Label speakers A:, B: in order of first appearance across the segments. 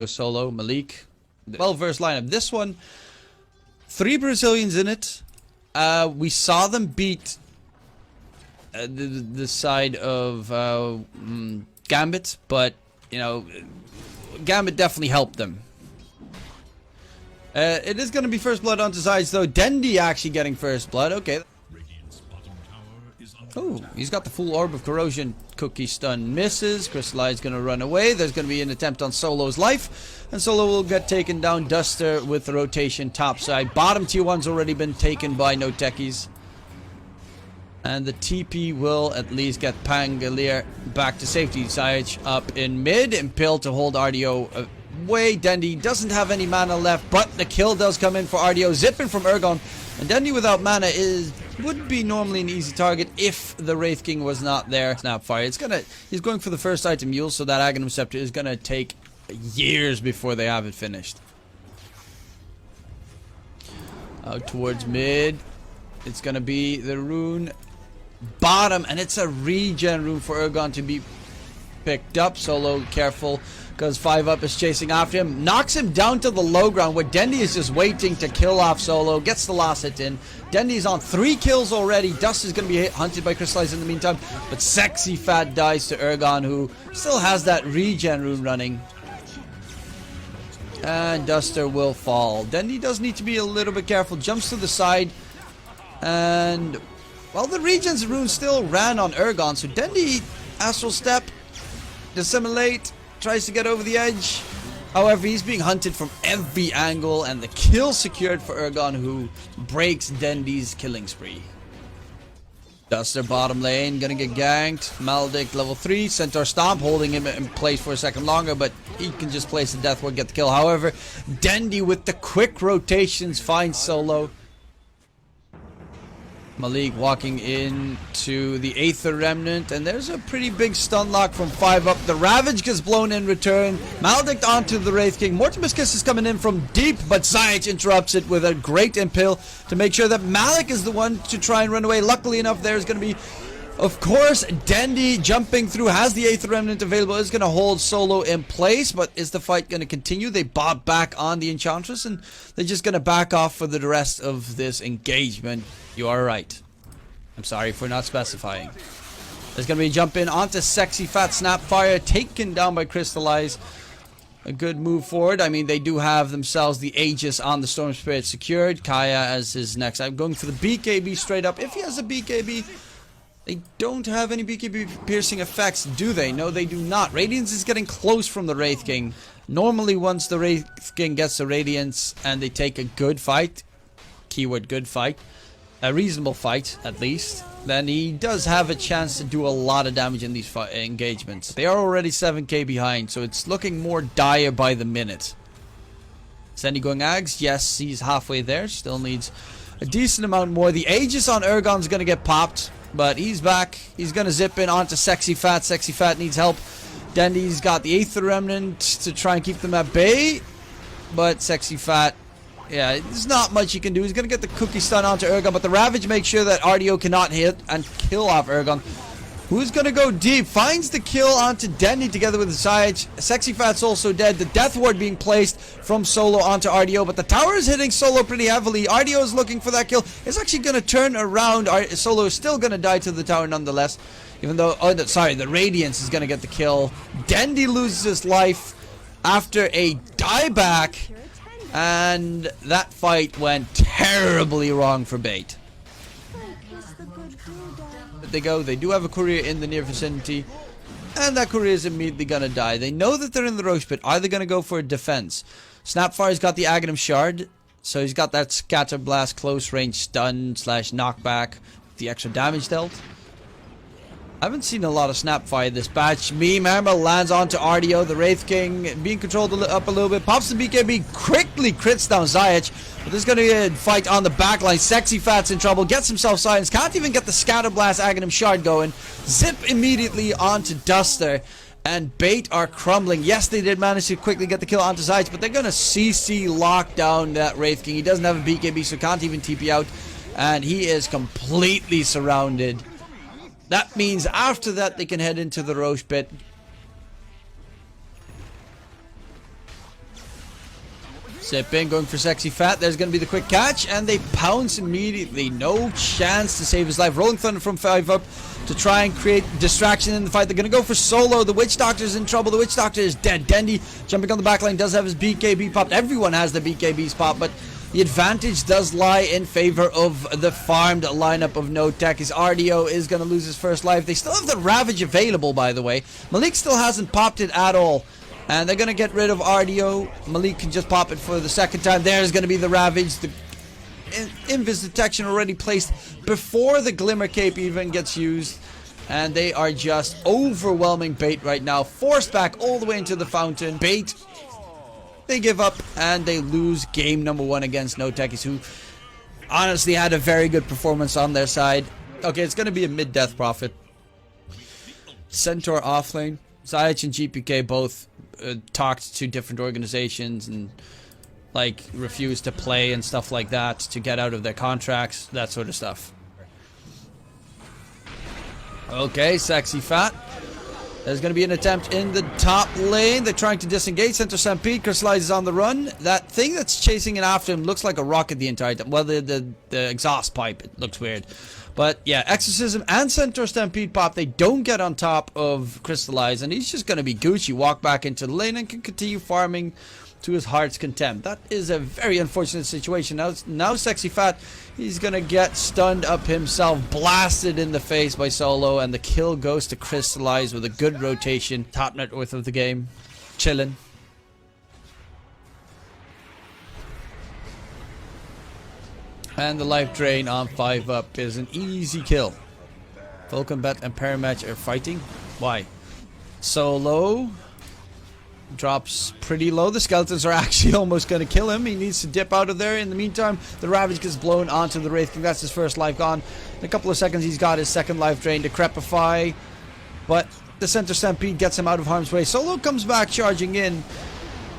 A: Solo, Malik. Well-versed lineup. This one, 3 Brazilians in it. We saw them beat the side of Gambit, but, you know, Gambit definitely helped them. It is going to be first blood onto Zayach, though. Dendi actually getting first blood. Okay. Oh, he's got the full orb of corrosion. Cookie stun misses. Crystallize going to run away. There's going to be an attempt on Solo's life, and Solo will get taken down. Duster with the rotation topside. Bottom tier 1's already been taken by NoTechies, and the TP will at least get Pangolier back to safety. Zayach up in mid. Impale to hold RDO away. Dendi doesn't have any mana left, but the kill does come in for RDO. Zipping from Ergon, and Dendi without mana would be normally an easy target if the Wraith King was not there. Snapfire. He's going for the first item Mule, so that Aghanim Scepter is gonna take years before they have it finished. Out towards mid. It's gonna be the rune bottom, and it's a regen rune for Ergon to be picked up. Solo careful, because 5-up is chasing after him. Knocks him down to the low ground, where Dendi is just waiting to kill off Solo. Gets the last hit in. Dendi's on 3 kills already. Dust is going to be hunted by Crystallize in the meantime. But Sexy Fat dies to Ergon, who still has that regen rune running. And Duster will fall. Dendi does need to be a little bit careful. Jumps to the side. And, well, the regen's rune still ran on Ergon. So Dendi, Astral Step, Dissimulate, tries to get over the edge. However, he's being hunted from every angle, and the kill secured for Ergon, who breaks Dendi's killing spree. Duster bottom lane, gonna get ganked. Maledict level 3, Centaur Stomp holding him in place for a second longer, but he can just place the Death Ward, get the kill. However, Dendi with the quick rotations finds Solo. Malik walking into the Aether Remnant, and there's a pretty big stun lock from 5-up. The Ravage gets blown in return. Maledict onto the Wraith King. Mortimer's Kiss is coming in from deep, but Zayach interrupts it with a great impale to make sure that Malik is the one to try and run away. Luckily enough, there's going to be, of course, Dendi jumping through, has the Aether Remnant available, is going to hold Solo in place, but is the fight going to continue? They bought back on the Enchantress, and they're just going to back off for the rest of this engagement. You are right. I'm sorry for not specifying. There's going to be a jump in onto Sexy Fat. Snapfire taken down by Crystallize. A good move forward. I mean, they do have themselves the Aegis on the Storm Spirit secured. Kaya as his next. I'm going for the BKB straight up. If he has a BKB, they don't have any BKB piercing effects, do they? No, they do not. Radiance is getting close from the Wraith King. Normally, once the Wraith King gets the Radiance and they take a good fight, keyword good fight, a reasonable fight at least, then he does have a chance to do a lot of damage in these engagements. They are already 7k behind, so it's looking more dire by the minute. Sandy going Ags, yes, he's halfway there, still needs a decent amount more. The Aegis on Ergon's gonna get popped, but he's back. He's gonna zip in onto Sexy Fat. Sexy Fat needs help. Dendi's got the Aether Remnant to try and keep them at bay, but Sexy Fat, yeah, there's not much he can do. He's going to get the cookie stun onto Ergon, but the Ravage makes sure that RDO cannot hit and kill off Ergon. Who's going to go deep? Finds the kill onto Dendi together with Zayach. Sexy Fat's also dead. The Death Ward being placed from Solo onto RDO, but the tower is hitting Solo pretty heavily. RDO is looking for that kill. It's actually going to turn around. Solo is still going to die to the tower nonetheless, even though, the Radiance is going to get the kill. Dendi loses his life after a dieback. And that fight went terribly wrong for Bait. They go, they do have a courier in the near vicinity, and that courier is immediately gonna die. They know that they're in the Roche Pit. Are they gonna go for a defense? Snapfire's got the Aghanim Shard, so he's got that Scatter Blast close range stun / knockback, the extra damage dealt. I haven't seen a lot of Snapfire this batch. Myanmar lands onto RDO. The Wraith King being controlled up a little bit. Pops the BKB, quickly crits down Zayach. But there's going to be a fight on the backline. Sexy Fat's in trouble. Gets himself silenced. Can't even get the Scatter Blast Aghanim Shard going. Zip immediately onto Duster. And Bait are crumbling. Yes, they did manage to quickly get the kill onto Zayach, but they're going to CC lock down that Wraith King. He doesn't have a BKB, so can't even TP out. And he is completely surrounded. That means after that they can head into the Roche Pit. Zip in, going for Sexy Fat. There's going to be the quick catch, and they pounce immediately. No chance to save his life. Rolling Thunder from 5 up to try and create distraction in the fight. They're going to go for Solo. The Witch Doctor's in trouble. The Witch Doctor is dead. Dendi jumping on the back line does have his BKB popped. Everyone has the BKBs popped, but the advantage does lie in favor of the farmed lineup of NoTechies. RDO is going to lose his first life. They still have the Ravage available, by the way. Malik still hasn't popped it at all. And they're going to get rid of RDO. Malik can just pop it for the second time. There's going to be the Ravage. The Invis detection already placed before the Glimmer Cape even gets used. And they are just overwhelming Bait right now. Forced back all the way into the fountain. Bait, they give up and they lose game number 1 against NoTechies, who honestly had a very good performance on their side. Okay, it's going to be a mid-death profit. Centaur offlane. Zayach and GPK both talked to different organizations and like refused to play and stuff like that to get out of their contracts, that sort of stuff. Okay, Sexy Fat. There's going to be an attempt in the top lane. They're trying to disengage. Center Stampede crystallizes on the run. That thing that's chasing it after him looks like a rocket the entire time. Well, the exhaust pipe, it looks weird. But yeah, Exorcism and Centaur Stampede pop. They don't get on top of Crystallize, and he's just going to be Gucci. Walk back into the lane and can continue farming to his heart's content. That is a very unfortunate situation. Now Sexy Fat, he's going to get stunned up himself, blasted in the face by Solo, and the kill goes to Crystallize with a good rotation. Top net worth of the game. Chillin'. And the life drain on 5 up is an easy kill. Full Combat and Paramatch are fighting. Why? Solo drops pretty low. The skeletons are actually almost going to kill him. He needs to dip out of there. In the meantime, the Ravage gets blown onto the Wraith King. That's his first life gone. In a couple of seconds, he's got his second life drain to Decrepify. But the Center Stampede gets him out of harm's way. Solo comes back charging in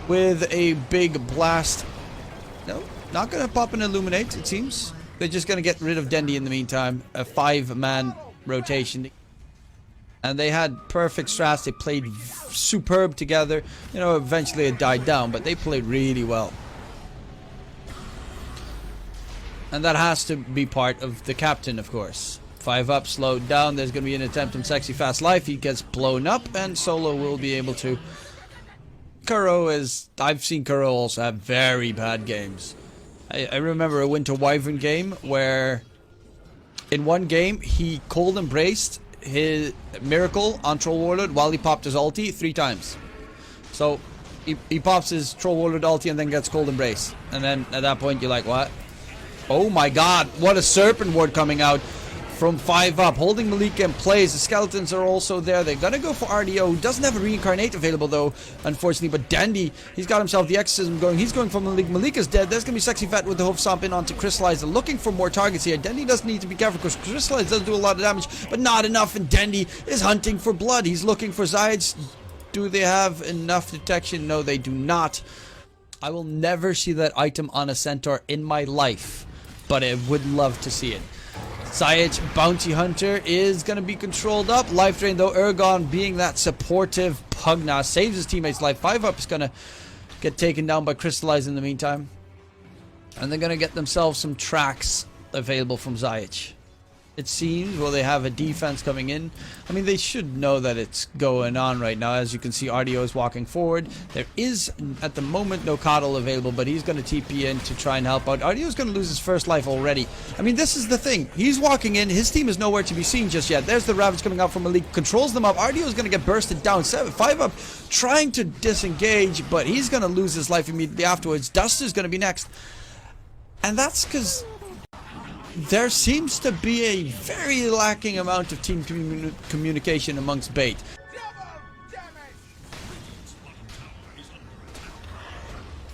A: with a big blast. No. Not going to pop an Illuminate, it seems. They're just going to get rid of Dendi in the meantime. A 5-man rotation. And they had perfect strats. They played superb together. You know, eventually it died down, but they played really well. And that has to be part of the captain, of course. 5 up, slowed down. There's going to be an attempt on Sexy Fast Life. He gets blown up, and Solo will be able to. Kuro is... I've seen Kuro also have very bad games. I remember a Winter Wyvern game where in one game he cold embraced his Miracle on Troll Warlord while he popped his ulti 3 times. So he pops his Troll Warlord ulti and then gets cold embrace. And then at that point you're like, what? Oh my god, what a Serpent Ward coming out from 5 up. Holding Malik in place. The skeletons are also there. They're going to go for RDO, who doesn't have a reincarnate available though, unfortunately. But Dendi, he's got himself the exorcism going. He's going for Malik. Malik is dead. There's going to be Sexy Fat with the Hoof Stomp in onto Crystallize. They're looking for more targets here. Dendi does need to be careful because Crystallize does do a lot of damage, but not enough. And Dendi is hunting for blood. He's looking for Zayach. Do they have enough detection? No, they do not. I will never see that item on a Centaur in my life, but I would love to see it. Zayach, Bounty Hunter, is going to be controlled up. Life Drain, though. Ergon, being that supportive Pugna, saves his teammate's life. 5 up is going to get taken down by Crystallize in the meantime. And they're going to get themselves some tracks available from Zayach. It seems, well, they have a defense coming in. I mean, they should know that it's going on right now. As you can see, RDO is walking forward. There is, at the moment, no Coddle available, but he's going to TP in to try and help out. RDO is going to lose his first life already. I mean, this is the thing. He's walking in. His team is nowhere to be seen just yet. There's the Ravage coming out from Malik. Controls them up. RDO is going to get bursted down. 5 up, trying to disengage, but he's going to lose his life immediately afterwards. Dust is going to be next. And that's because there seems to be a very lacking amount of team communication amongst Bait.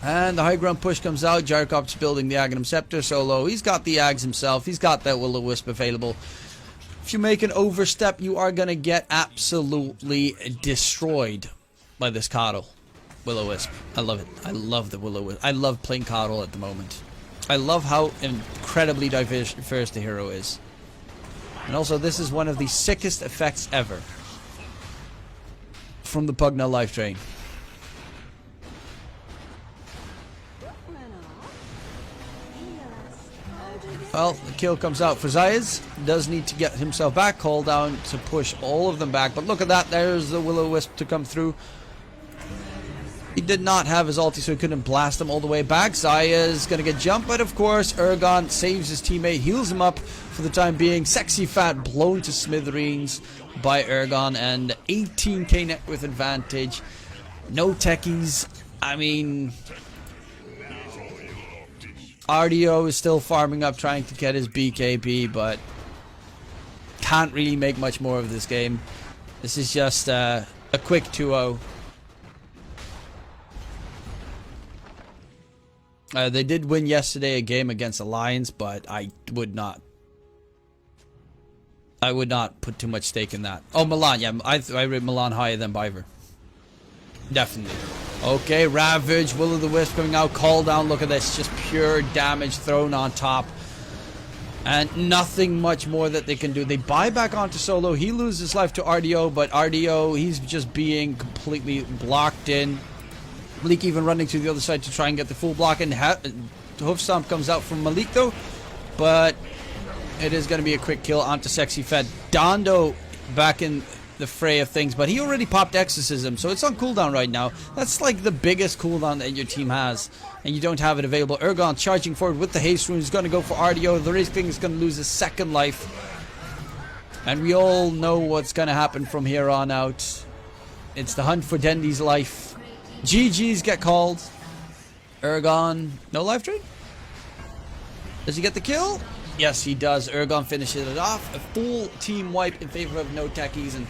A: And the high ground push comes out. Gyrocop's building the Aghanim Scepter. Solo, he's got the Ags himself. He's got that Will-O-Wisp available. If you make an overstep, you are going to get absolutely destroyed by this Coddle. Will-O-Wisp. I love it. I love the Will-O-Wisp. I love playing Coddle at the moment. I love how incredibly diverse the hero is. And also, this is one of the sickest effects ever from the Pugna Life Drain. Well, the kill comes out for Zayas. Does need to get himself back. Call down to push all of them back. But look at that. There's the Will-O-Wisp to come through. He did not have his ulti, so he couldn't blast them all the way back. Zaya's going to get jumped, but of course, Ergon saves his teammate, heals him up for the time being. Sexy Fat blown to smithereens by Ergon, and 18k net worth advantage. NoTechies. I mean, RDO is still farming up, trying to get his BKB, but can't really make much more of this game. This is just a quick 2-0. They did win yesterday a game against Alliance, but I would not put too much stake in that. Oh, Milan, yeah, I rate Milan higher than Biver. Definitely. Okay, Ravage, Will-O-the-Wisp coming out, call down, look at this, just pure damage thrown on top. And nothing much more that they can do. They buy back onto Solo, he loses life to RDO, but RDO, he's just being completely blocked in. Malik even running to the other side to try and get the full block, and Hoof Stomp comes out from Malik though, but it is going to be a quick kill onto Sexy Fed. Dondo back in the fray of things, but he already popped Exorcism, so it's on cooldown right now. That's like the biggest cooldown that your team has, and you don't have it available. Ergon charging forward with the haste rune is going to go for RDO. The Wraith King is going to lose his second life, and we all know what's going to happen from here on out. It's the hunt for Dendi's life. GG's get called. Ergon, no life drain? Does he get the kill? Yes, he does. Ergon finishes it off. A full team wipe in favor of NoTechies, and